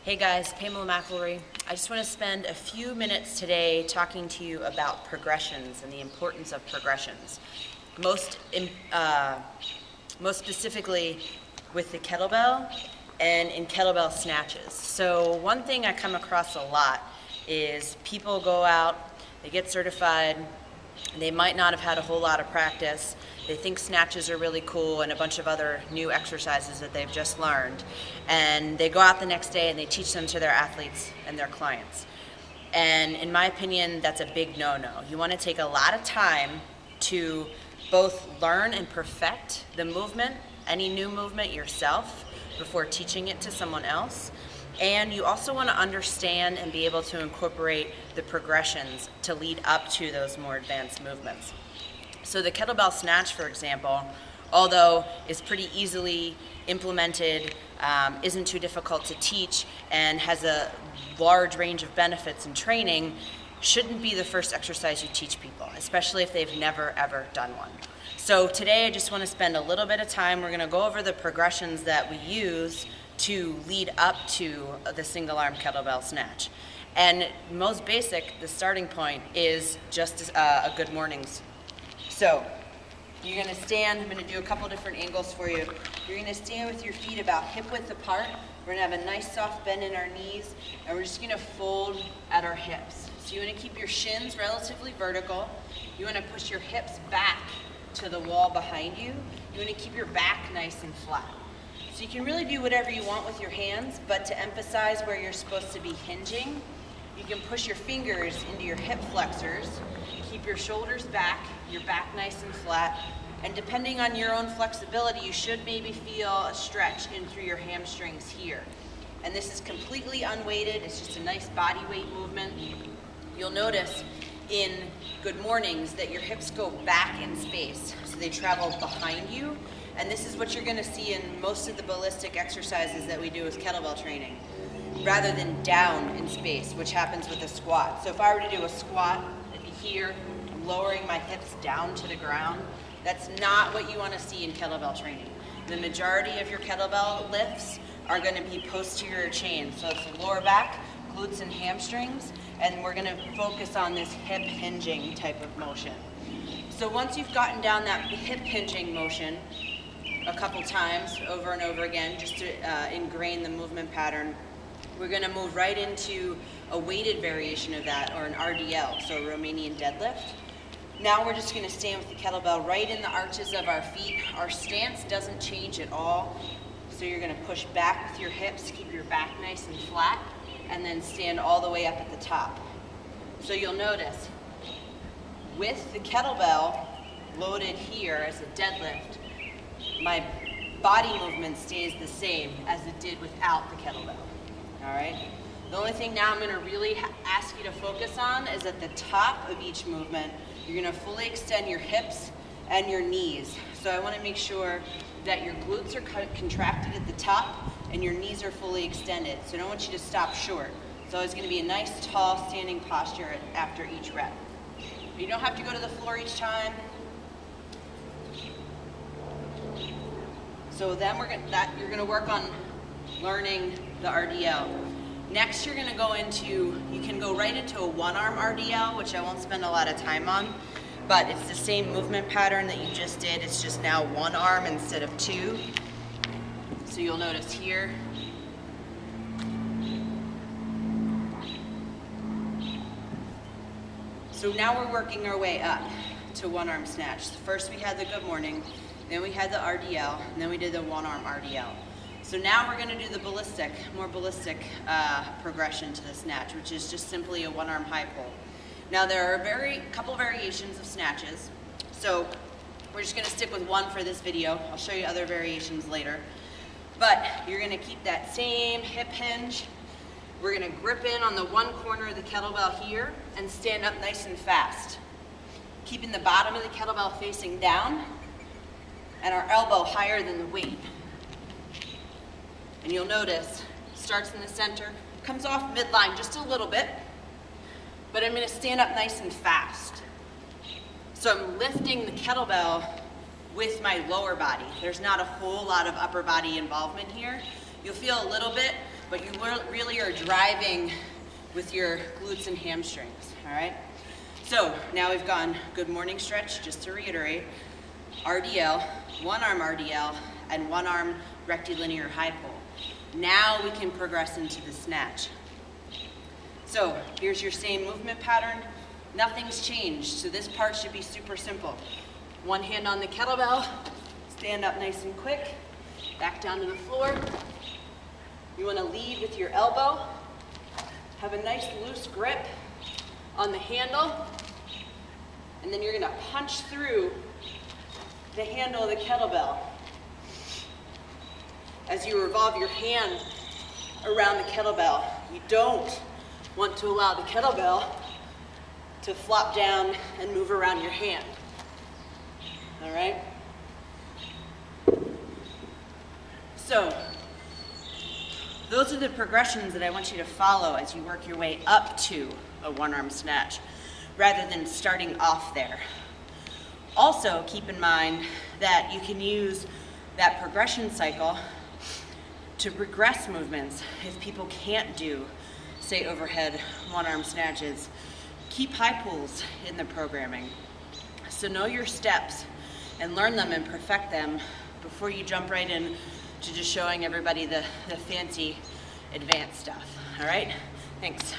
Hey guys, Pamela McElroy. I just want to spend a few minutes today talking to you about progressions and the importance of progressions. Most specifically with the kettlebell and in kettlebell snatches. So one thing I come across a lot is people go out, they get certified, they might not have had a whole lot of practice. They think snatches are really cool and a bunch of other new exercises that they've just learned. And they go out the next day and they teach them to their athletes and their clients. And in my opinion, that's a big no-no. You want to take a lot of time to both learn and perfect the movement, any new movement yourself, before teaching it to someone else. And you also want to understand and be able to incorporate the progressions to lead up to those more advanced movements. So the kettlebell snatch, for example, although is pretty easily implemented, isn't too difficult to teach, and has a large range of benefits in training, shouldn't be the first exercise you teach people, especially if they've never ever done one. So today I just want to spend a little bit of time. We're going to go over the progressions that we use to lead up to the single arm kettlebell snatch. And most basic, the starting point is just a good mornings. So you're going to stand. I'm going to do a couple different angles for you. You're going to stand with your feet about hip width apart. We're going to have a nice soft bend in our knees, and we're just going to fold at our hips. So you want to keep your shins relatively vertical. You want to push your hips back to the wall behind you. You want to keep your back nice and flat. So you can really do whatever you want with your hands, but to emphasize where you're supposed to be hinging, you can push your fingers into your hip flexors, keep your shoulders back, your back nice and flat, and depending on your own flexibility, you should maybe feel a stretch in through your hamstrings here. And this is completely unweighted, it's just a nice body weight movement. You'll notice in good mornings that your hips go back in space, so they travel behind you. And this is what you're going to see in most of the ballistic exercises that we do with kettlebell training, rather than down in space, which happens with a squat. So if I were to do a squat, it'd be here, I'm lowering my hips down to the ground. That's not what you want to see in kettlebell training. The majority of your kettlebell lifts are going to be posterior chain. So it's the lower back, glutes and hamstrings, and we're going to focus on this hip hinging type of motion. So once you've gotten down that hip hinging motion a couple times over and over again, just to ingrain the movement pattern, we're going to move right into a weighted variation of that, or an RDL, so a Romanian deadlift. Now we're just going to stand with the kettlebell right in the arches of our feet. Our stance doesn't change at all, so you're going to push back with your hips, keep your back nice and flat, and then stand all the way up at the top. So you'll notice, with the kettlebell loaded here as a deadlift, my body movement stays the same as it did without the kettlebell. All right? The only thing now I'm going to really ask you to focus on is at the top of each movement, you're going to fully extend your hips and your knees. So I want to make sure that your glutes are contracted at the top and your knees are fully extended. So I don't want you to stop short. So it's going to be a nice, tall, standing posture after each rep. You don't have to go to the floor each time. So then you're going to work on learning the RDL. Next, you're going to go into, you can go right into a one-arm RDL, which I won't spend a lot of time on, but it's the same movement pattern that you just did. It's just now one arm instead of two. So you'll notice here. So now we're working our way up to one-arm snatch. First we had the good morning, then we had the RDL, and then we did the one-arm RDL. So now we're going to do the more ballistic progression to the snatch, which is just simply a one-arm high pull. Now there are a couple variations of snatches, so we're just going to stick with one for this video. I'll show you other variations later. But you're going to keep that same hip hinge. We're going to grip in on the one corner of the kettlebell here and stand up nice and fast, keeping the bottom of the kettlebell facing down and our elbow higher than the weight. And you'll notice, starts in the center, comes off midline just a little bit, but I'm going to stand up nice and fast. So I'm lifting the kettlebell with my lower body. There's not a whole lot of upper body involvement here. You'll feel a little bit, but you really are driving with your glutes and hamstrings, all right? So now we've gone good morning stretch, just to reiterate, RDL, one arm RDL, and one arm rectilinear high pull. Now we can progress into the snatch. So here's your same movement pattern. Nothing's changed, so this part should be super simple. One hand on the kettlebell, stand up nice and quick, back down to the floor. You want to lead with your elbow, have a nice loose grip on the handle, and then you're going to punch through the handle of the kettlebell. As you revolve your hand around the kettlebell, you don't want to allow the kettlebell to flop down and move around your hand. All right? So, those are the progressions that I want you to follow as you work your way up to a one-arm snatch, rather than starting off there. Also, keep in mind that you can use that progression cycle to regress movements if people can't do, say, overhead one-arm snatches. Keep high pulls in the programming. So know your steps and learn them and perfect them before you jump right in to just showing everybody the fancy advanced stuff. All right? Thanks.